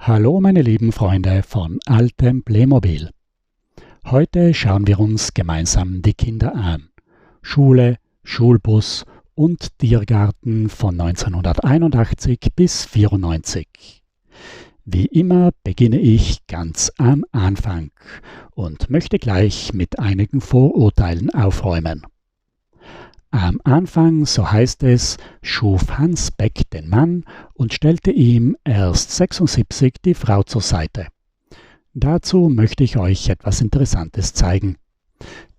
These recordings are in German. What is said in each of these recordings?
Hallo meine lieben Freunde von altem Playmobil. Heute schauen wir uns gemeinsam die Kinder an. Schule, Schulbus und Tiergarten von 1981 bis 1994. Wie immer beginne ich ganz am Anfang und möchte gleich mit einigen Vorurteilen aufräumen. Am Anfang, so heißt es, schuf Hans Beck den Mann und stellte ihm erst 76 die Frau zur Seite. Dazu möchte ich euch etwas Interessantes zeigen.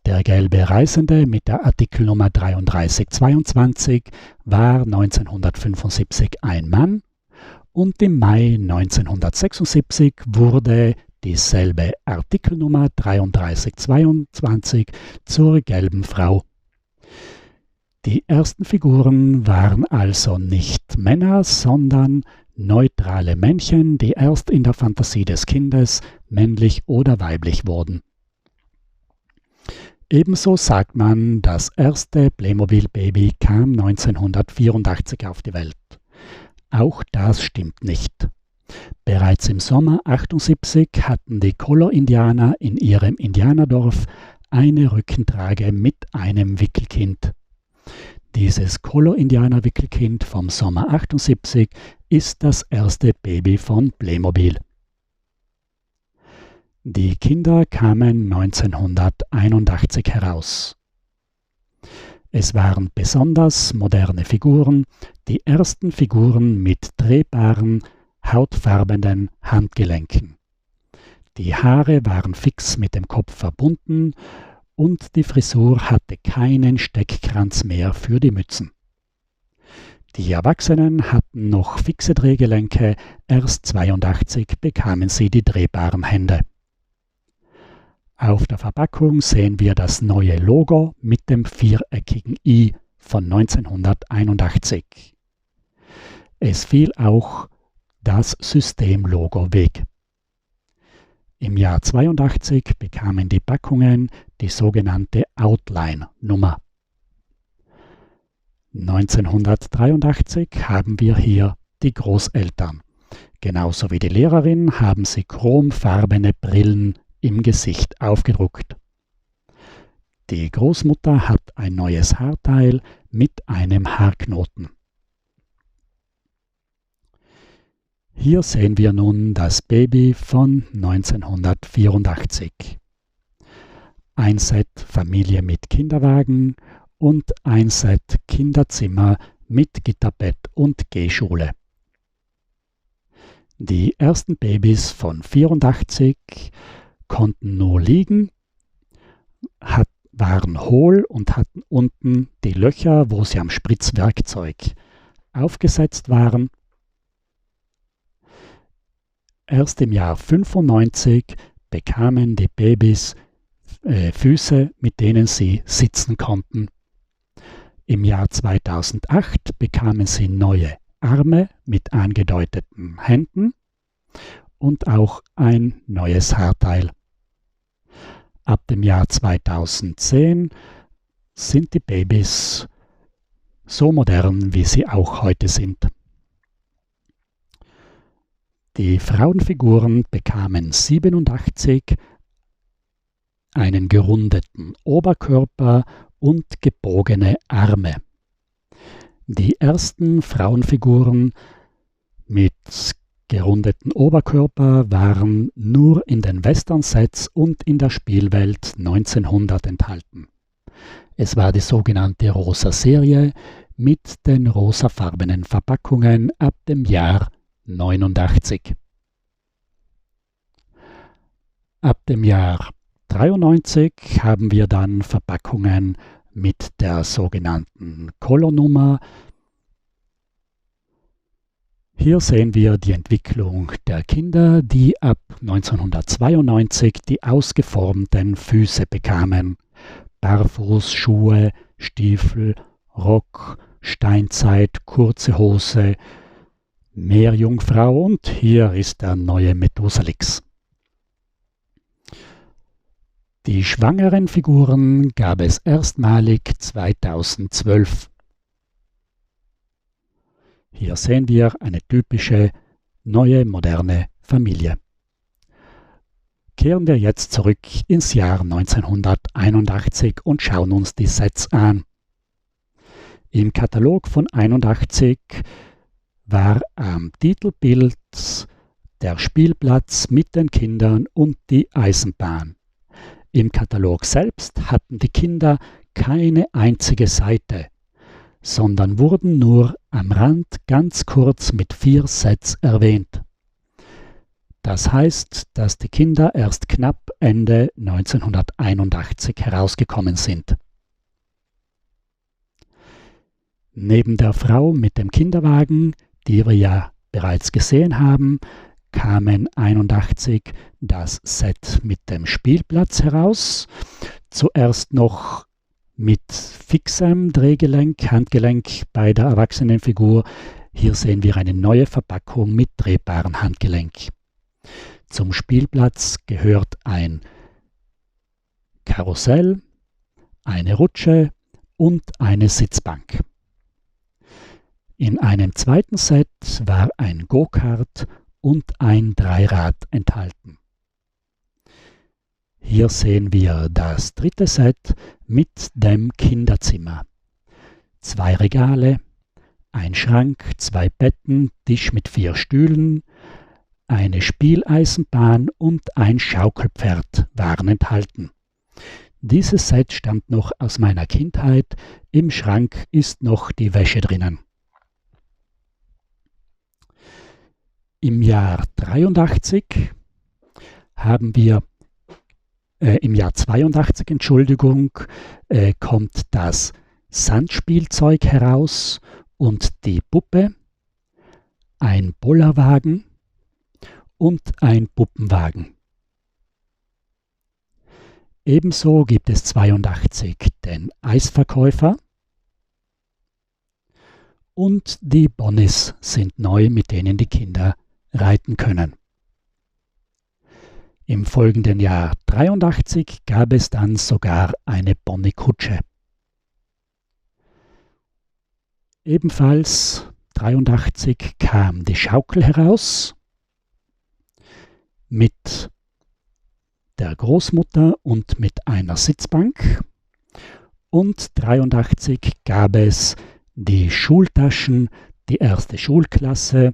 Der gelbe Reisende mit der Artikelnummer 3322 war 1975 ein Mann und im Mai 1976 wurde dieselbe Artikelnummer 3322 zur gelben Frau. Die ersten Figuren waren also nicht Männer, sondern neutrale Männchen, die erst in der Fantasie des Kindes männlich oder weiblich wurden. Ebenso sagt man, das erste Playmobil-Baby kam 1984 auf die Welt. Auch das stimmt nicht. Bereits im Sommer 78 hatten die Color-Indianer in ihrem Indianerdorf eine Rückentrage mit einem Wickelkind. Dieses Color-Indianer-Wickelkind vom Sommer 78 ist das erste Baby von Playmobil. Die Kinder kamen 1981 heraus. Es waren besonders moderne Figuren, die ersten Figuren mit drehbaren, hautfarbenen Handgelenken. Die Haare waren fix mit dem Kopf verbunden und die Frisur hatte keinen Steckkranz mehr für die Mützen. Die Erwachsenen hatten noch fixe Drehgelenke, erst 82 bekamen sie die drehbaren Hände. Auf der Verpackung sehen wir das neue Logo mit dem viereckigen I von 1981. Es fiel auch das Systemlogo weg. Im Jahr 82 bekamen die Packungen die sogenannte Outline-Nummer. 1983 haben wir hier die Großeltern. Genauso wie die Lehrerin haben sie chromfarbene Brillen im Gesicht aufgedruckt. Die Großmutter hat ein neues Haarteil mit einem Haarknoten. Hier sehen wir nun das Baby von 1984. Ein Set Familie mit Kinderwagen und ein Set Kinderzimmer mit Gitterbett und Gehschule. Die ersten Babys von 84 konnten nur liegen, waren hohl und hatten unten die Löcher, wo sie am Spritzwerkzeug aufgesetzt waren. Erst im Jahr 95 bekamen die Babys Füße, mit denen sie sitzen konnten. Im Jahr 2008 bekamen sie neue Arme mit angedeuteten Händen und auch ein neues Haarteil. Ab dem Jahr 2010 sind die Babys so modern, wie sie auch heute sind. Die Frauenfiguren bekamen 87 einen gerundeten Oberkörper und gebogene Arme. Die ersten Frauenfiguren mit gerundeten Oberkörper waren nur in den Western-Sets und in der Spielwelt 1900 enthalten. Es war die sogenannte Rosa-Serie mit den rosafarbenen Verpackungen ab dem Jahr 89. Ab dem Jahr 93 haben wir dann Verpackungen mit der sogenannten Color-Nummer. Hier sehen wir die Entwicklung der Kinder, die ab 1992 die ausgeformten Füße bekamen. Barfußschuhe, Stiefel, Rock, Steinzeit, kurze Hose, Meerjungfrau und hier ist der neue Methusalix. Die schwangeren Figuren gab es erstmalig 2012. Hier sehen wir eine typische neue moderne Familie. Kehren wir jetzt zurück ins Jahr 1981 und schauen uns die Sets an. Im Katalog von 81 war am Titelbild der Spielplatz mit den Kindern und die Eisenbahn. Im Katalog selbst hatten die Kinder keine einzige Seite, sondern wurden nur am Rand ganz kurz mit 4 Sets erwähnt. Das heißt, dass die Kinder erst knapp Ende 1981 herausgekommen sind. Neben der Frau mit dem Kinderwagen, die wir ja bereits gesehen haben, kamen 81 das Set mit dem Spielplatz heraus. Zuerst noch mit fixem Drehgelenk, Handgelenk bei der Erwachsenenfigur. Hier sehen wir eine neue Verpackung mit drehbarem Handgelenk. Zum Spielplatz gehört ein Karussell, eine Rutsche und eine Sitzbank. In einem zweiten Set war ein Go-Kart und ein Dreirad enthalten. Hier sehen wir das dritte Set mit dem Kinderzimmer. 2 Regale, ein Schrank, 2 Betten, Tisch mit 4 Stühlen, eine Spieleisenbahn und ein Schaukelpferd waren enthalten. Dieses Set stammt noch aus meiner Kindheit. Im Schrank ist noch die Wäsche drinnen. Im Jahr 82 kommt das Sandspielzeug heraus und die Puppe, ein Bollerwagen und ein Puppenwagen. Ebenso gibt es 82 den Eisverkäufer und die Bonnies sind neu, mit denen die Kinder reiten können. Im folgenden Jahr 83 gab es dann sogar eine Bonnie-Kutsche. Ebenfalls 83 kam die Schaukel heraus mit der Großmutter und mit einer Sitzbank. Und 83 gab es die Schultaschen, die erste Schulklasse.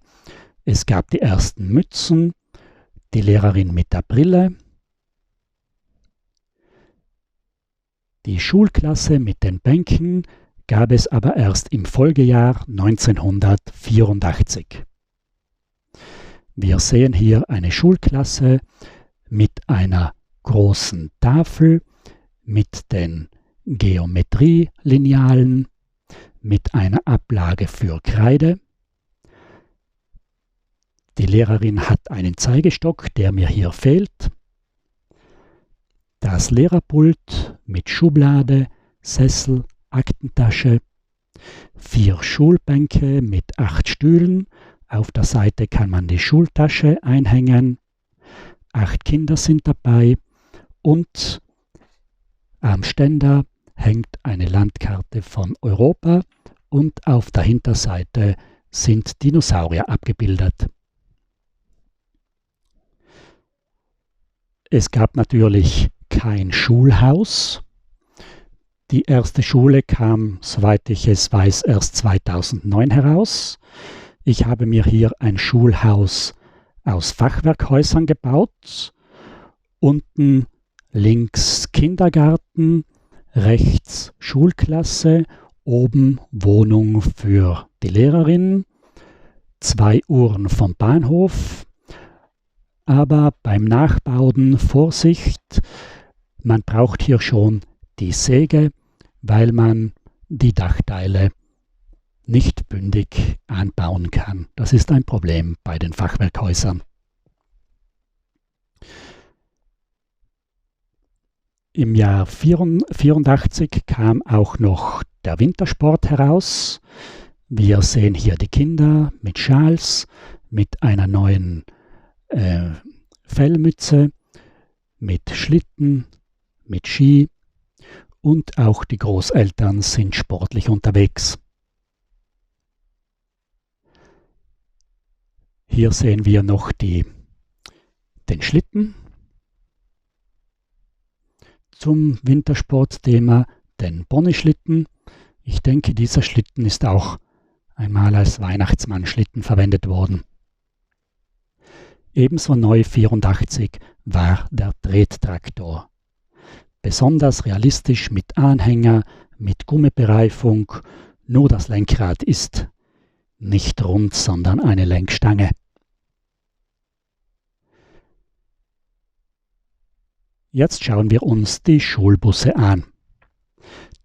Es gab die ersten Mützen, die Lehrerin mit der Brille, die Schulklasse mit den Bänken gab es aber erst im Folgejahr 1984. Wir sehen hier eine Schulklasse mit einer großen Tafel, mit den Geometrielinealen, mit einer Ablage für Kreide. Die Lehrerin hat einen Zeigestock, der mir hier fehlt. Das Lehrerpult mit Schublade, Sessel, Aktentasche. 4 Schulbänke mit 8 Stühlen. Auf der Seite kann man die Schultasche einhängen. 8 Kinder sind dabei. Und am Ständer hängt eine Landkarte von Europa und auf der Hinterseite sind Dinosaurier abgebildet. Es gab natürlich kein Schulhaus. Die erste Schule kam, soweit ich es weiß, erst 2009 heraus. Ich habe mir hier ein Schulhaus aus Fachwerkhäusern gebaut. Unten links Kindergarten, rechts Schulklasse, oben Wohnung für die Lehrerin, 2 Uhren vom Bahnhof. Aber beim Nachbauen Vorsicht, man braucht hier schon die Säge, weil man die Dachteile nicht bündig anbauen kann. Das ist ein Problem bei den Fachwerkhäusern. Im Jahr 1984 kam auch noch der Wintersport heraus. Wir sehen hier die Kinder mit Schals, mit einer neuen Fellmütze, mit Schlitten, mit Ski und auch die Großeltern sind sportlich unterwegs. Hier sehen wir noch die den Schlitten, zum Wintersportthema den Ponyschlitten. Ich denke, dieser Schlitten ist auch einmal als Weihnachtsmannschlitten verwendet worden. Ebenso neu 84 war der Trettraktor. Besonders realistisch mit Anhänger, mit Gummibereifung, nur das Lenkrad ist nicht rund, sondern eine Lenkstange. Jetzt schauen wir uns die Schulbusse an.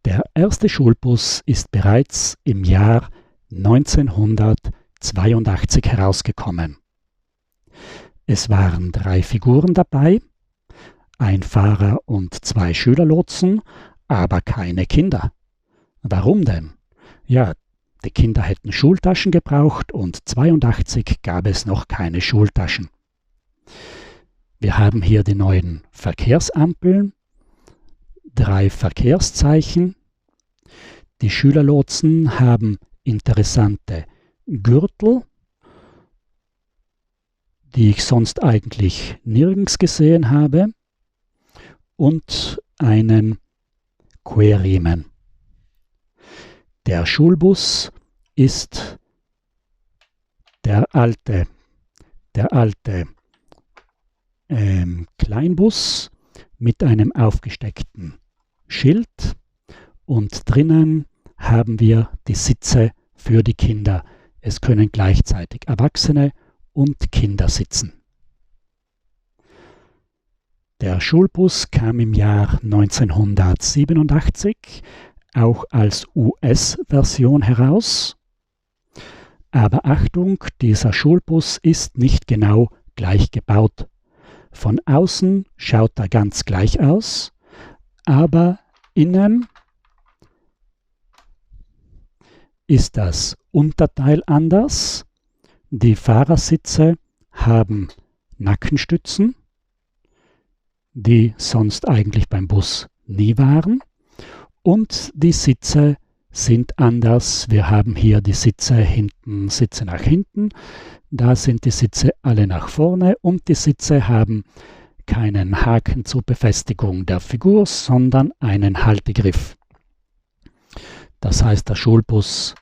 Der erste Schulbus ist bereits im Jahr 1982 herausgekommen. Es waren 3 Figuren dabei, ein Fahrer und 2 Schülerlotsen, aber keine Kinder. Warum denn? Ja, die Kinder hätten Schultaschen gebraucht und 82 gab es noch keine Schultaschen. Wir haben hier die neuen Verkehrsampeln, 3 Verkehrszeichen. Die Schülerlotsen haben interessante Gürtel, die ich sonst eigentlich nirgends gesehen habe, und einen Querriemen. Der Schulbus ist der alte Kleinbus mit einem aufgesteckten Schild, und drinnen haben wir die Sitze für die Kinder. Es können gleichzeitig Erwachsene und Kinder sitzen. Der Schulbus kam im Jahr 1987 auch als US-Version heraus. Aber Achtung, dieser Schulbus ist nicht genau gleich gebaut. Von außen schaut er ganz gleich aus, aber innen ist das Unterteil anders. Die Fahrersitze haben Nackenstützen, die sonst eigentlich beim Bus nie waren. Und die Sitze sind anders. Wir haben hier die Sitze nach hinten. Da sind die Sitze alle nach vorne, und die Sitze haben keinen Haken zur Befestigung der Figur, sondern einen Haltegriff. Das heißt, der Schulbus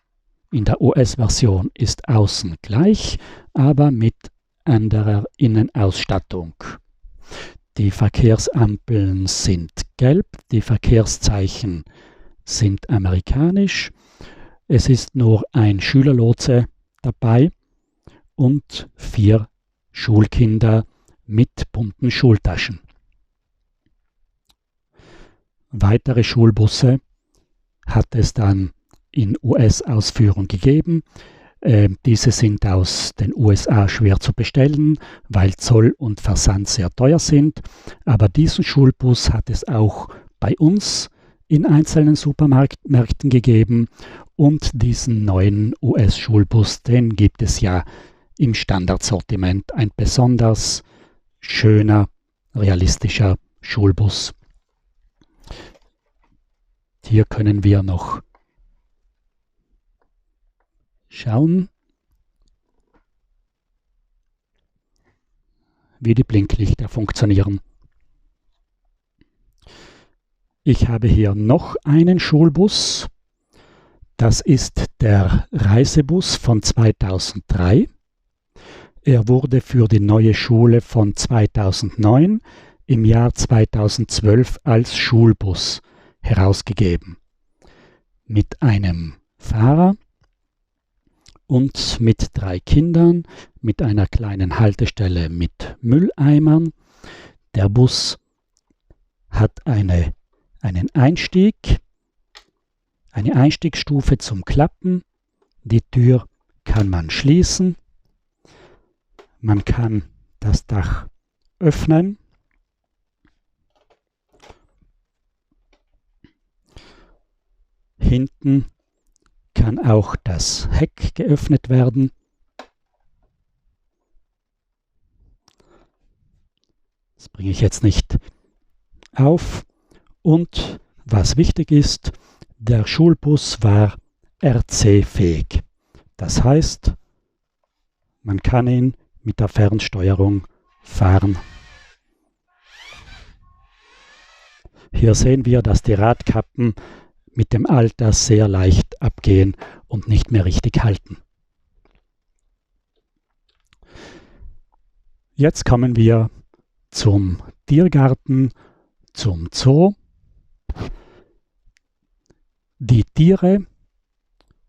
in der US-Version ist außen gleich, aber mit anderer Innenausstattung. Die Verkehrsampeln sind gelb, die Verkehrszeichen sind amerikanisch. Es ist nur ein Schülerlotse dabei und 4 Schulkinder mit bunten Schultaschen. Weitere Schulbusse hat es dann in US-Ausführung gegeben. Diese sind aus den USA schwer zu bestellen, weil Zoll und Versand sehr teuer sind. Aber diesen Schulbus hat es auch bei uns in einzelnen Supermärkten gegeben. Und diesen neuen US-Schulbus, den gibt es ja im Standardsortiment. Ein besonders schöner, realistischer Schulbus. Hier können wir noch schauen, wie die Blinklichter funktionieren. Ich habe hier noch einen Schulbus. Das ist der Reisebus von 2003. Er wurde für die neue Schule von 2009 im Jahr 2012 als Schulbus herausgegeben. Mit einem Fahrer und mit 3 Kindern, mit einer kleinen Haltestelle mit Mülleimern. Der Bus hat einen Einstieg, eine Einstiegsstufe zum Klappen. Die Tür kann man schließen. Man kann das Dach öffnen. Hinten kann auch das Heck geöffnet werden. Das bringe ich jetzt nicht auf. Und was wichtig ist, der Schulbus war RC-fähig. Das heißt, man kann ihn mit der Fernsteuerung fahren. Hier sehen wir, dass die Radkappen mit dem Alter sehr leicht abgehen und nicht mehr richtig halten. Jetzt kommen wir zum Tiergarten, zum Zoo. Die Tiere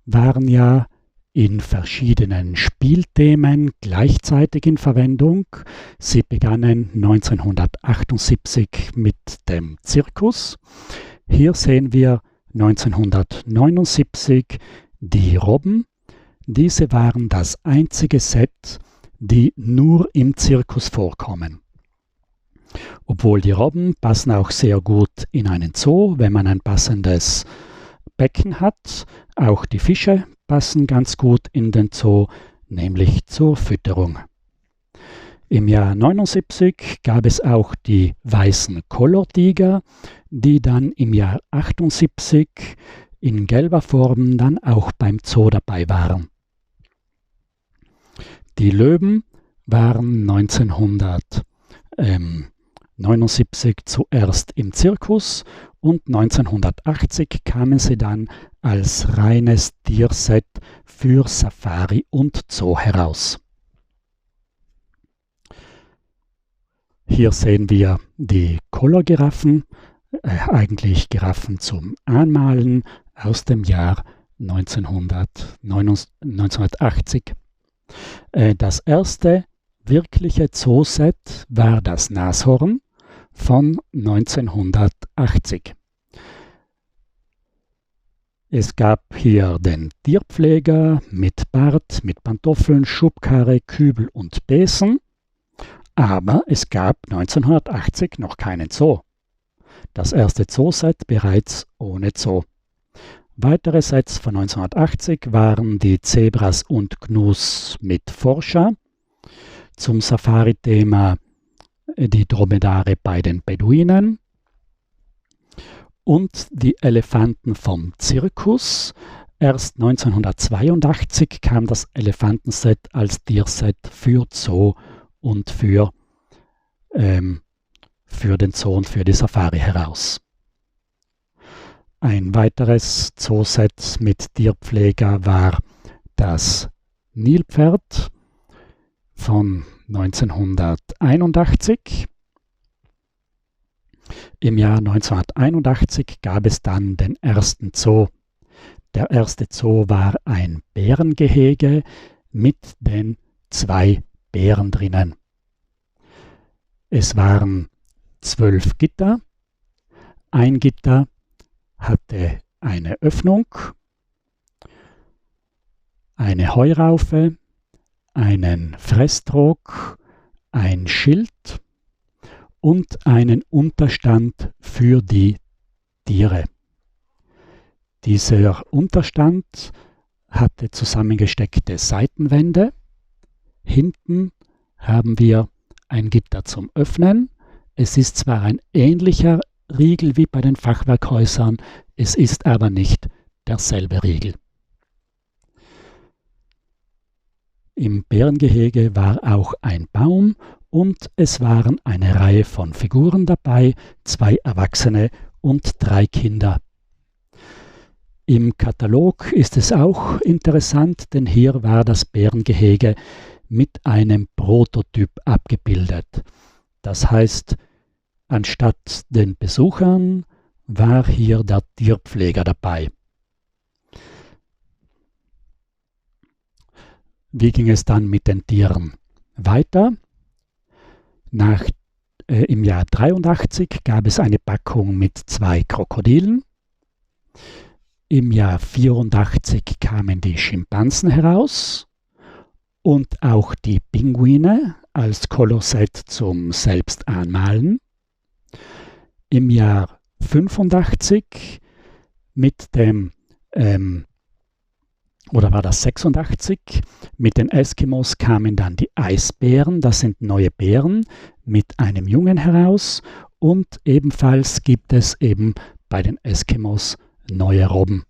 waren ja in verschiedenen Spielthemen gleichzeitig in Verwendung. Sie begannen 1978 mit dem Zirkus. Hier sehen wir 1979 die Robben. Diese waren das einzige Set, die nur im Zirkus vorkommen. Obwohl die Robben passen auch sehr gut in einen Zoo, wenn man ein passendes Becken hat. Auch die Fische passen ganz gut in den Zoo, nämlich zur Fütterung. Im Jahr 79 gab es auch die weißen Color-Tiger, die dann im Jahr 78 in gelber Form dann auch beim Zoo dabei waren. Die Löwen waren 1979 zuerst im Zirkus und 1980 kamen sie dann als reines Tierset für Safari und Zoo heraus. Hier sehen wir die Color-Giraffen, eigentlich Giraffen zum Anmalen aus dem Jahr 1980. Das erste wirkliche Zooset war das Nashorn von 1980. Es gab hier den Tierpfleger mit Bart, mit Pantoffeln, Schubkarre, Kübel und Besen, aber es gab 1980 noch keinen Zoo. Das erste Zooset bereits ohne Zoo. Weitere Sets von 1980 waren die Zebras und Gnus mit Forscher, zum Safari-Thema die Dromedare bei den Beduinen und die Elefanten vom Zirkus. Erst 1982 kam das Elefantenset als Tierset für Zoo und für den Zoo und für die Safari heraus. Ein weiteres Zooset mit Tierpfleger war das Nilpferd von 1981. Im Jahr 1981 gab es dann den ersten Zoo. Der erste Zoo war ein Bärengehege mit den 2 Bären drinnen. Es waren 12 Gitter. Ein Gitter hatte eine Öffnung, eine Heuraufe, einen Fressdruck, ein Schild und einen Unterstand für die Tiere. Dieser Unterstand hatte zusammengesteckte Seitenwände. Hinten haben wir ein Gitter zum Öffnen. Es ist zwar ein ähnlicher Riegel wie bei den Fachwerkhäusern, es ist aber nicht derselbe Riegel. Im Bärengehege war auch ein Baum und es waren eine Reihe von Figuren dabei, 2 Erwachsene und 3 Kinder. Im Katalog ist es auch interessant, denn hier war das Bärengehege mit einem Prototyp abgebildet. Das heißt, anstatt den Besuchern war hier der Tierpfleger dabei. Wie ging es dann mit den Tieren weiter? Im Jahr 83 gab es eine Packung mit 2 Krokodilen. Im Jahr 84 kamen die Schimpansen heraus und auch die Pinguine als Colorset zum Selbstanmalen. Im Jahr 85 mit dem oder war das 86? Mit den Eskimos kamen dann die Eisbären, das sind neue Bären mit einem Jungen heraus und ebenfalls gibt es eben bei den Eskimos neue Robben.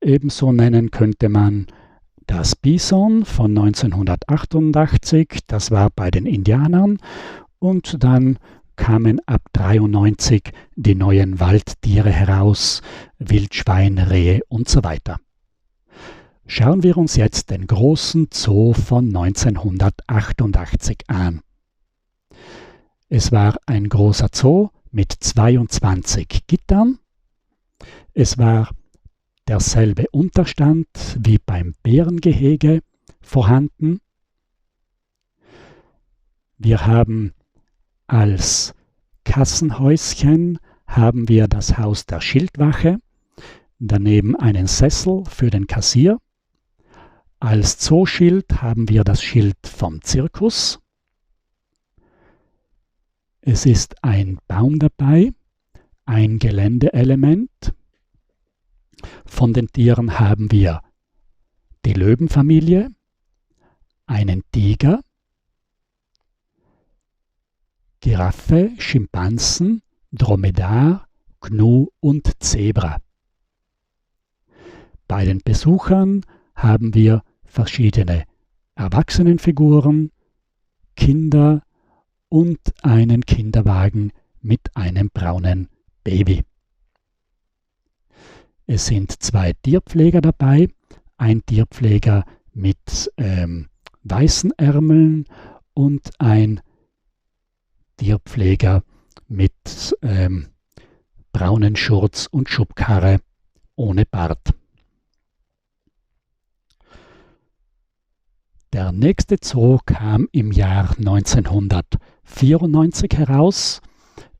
Ebenso nennen könnte man Das Bison von 1988, das war bei den Indianern, und dann kamen ab 93 die neuen Waldtiere heraus, Wildschwein, Rehe und so weiter. Schauen wir uns jetzt den großen Zoo von 1988 an. Es war ein großer Zoo mit 22 Gittern. Es war derselbe Unterstand wie beim Bärengehege vorhanden. Wir haben als Kassenhäuschen haben wir das Haus der Schildwache, daneben einen Sessel für den Kassier. Als Zooschild haben wir das Schild vom Zirkus. Es ist ein Baum dabei, ein Geländeelement. Von den Tieren haben wir die Löwenfamilie, einen Tiger, Giraffe, Schimpansen, Dromedar, Gnu und Zebra. Bei den Besuchern haben wir verschiedene Erwachsenenfiguren, Kinder und einen Kinderwagen mit einem braunen Baby. Es sind 2 Tierpfleger dabei, ein Tierpfleger mit weißen Ärmeln und ein Tierpfleger mit braunen Schurz und Schubkarre ohne Bart. Der nächste Zoo kam im Jahr 1994 heraus.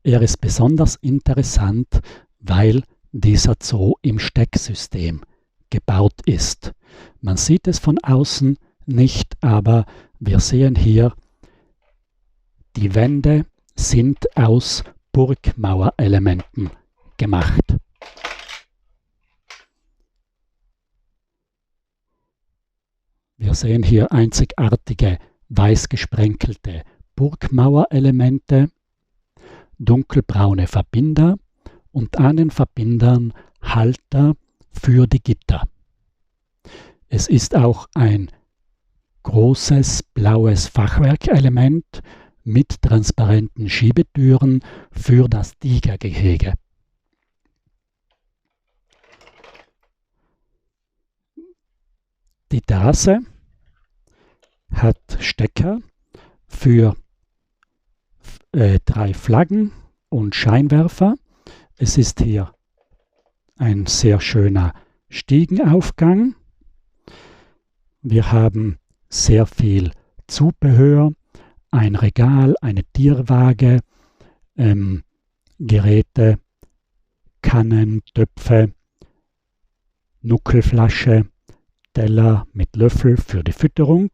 Er ist besonders interessant, weil dieser Zoo im Stecksystem gebaut ist. Man sieht es von außen nicht, aber wir sehen hier, die Wände sind aus Burgmauerelementen gemacht. Wir sehen hier einzigartige weiß gesprenkelte Burgmauerelemente, dunkelbraune Verbinder und an den Verbindern Halter für die Gitter. Es ist auch ein großes blaues Fachwerkelement mit transparenten Schiebetüren für das Tigergehege. Die Terrasse hat Stecker für 3 Flaggen und Scheinwerfer. Es ist hier ein sehr schöner Stiegenaufgang. Wir haben sehr viel Zubehör, ein Regal, eine Tierwaage, Geräte, Kannen, Töpfe, Nuckelflasche, Teller mit Löffel für die Fütterung.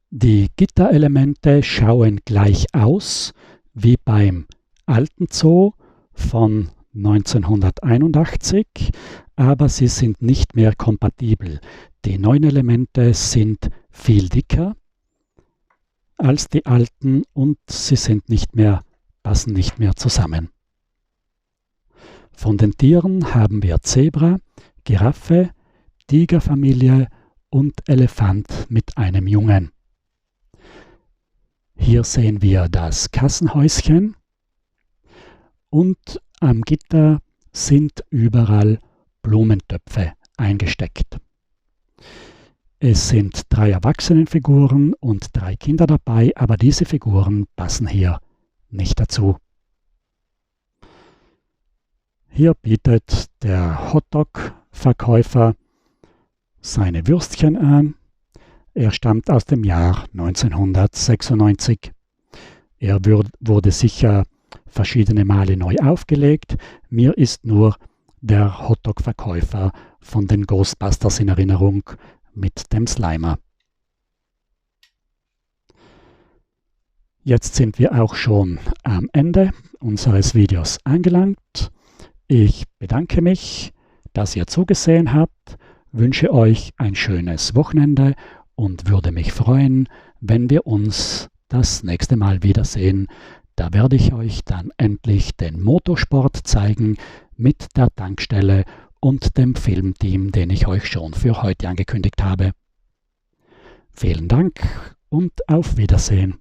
Die Gitterelemente schauen gleich aus wie beim alten Zoo von 1981, aber sie sind nicht mehr kompatibel. Die neuen Elemente sind viel dicker als die alten und sie sind passen nicht mehr zusammen. Von den Tieren haben wir Zebra, Giraffe, Tigerfamilie und Elefant mit einem Jungen. Hier sehen wir das Kassenhäuschen und am Gitter sind überall Blumentöpfe eingesteckt. Es sind 3 Erwachsenenfiguren und 3 Kinder dabei, aber diese Figuren passen hier nicht dazu. Hier bietet der Hotdog-Verkäufer seine Würstchen an. Er stammt aus dem Jahr 1996. Er wurde sicher verschiedene Male neu aufgelegt. Mir ist nur der Hotdog-Verkäufer von den Ghostbusters in Erinnerung mit dem Slimer. Jetzt sind wir auch schon am Ende unseres Videos angelangt. Ich bedanke mich, dass ihr zugesehen habt, wünsche euch ein schönes Wochenende und würde mich freuen, wenn wir uns das nächste Mal wiedersehen. Da werde ich euch dann endlich den Motorsport zeigen mit der Tankstelle und dem Filmteam, den ich euch schon für heute angekündigt habe. Vielen Dank und auf Wiedersehen.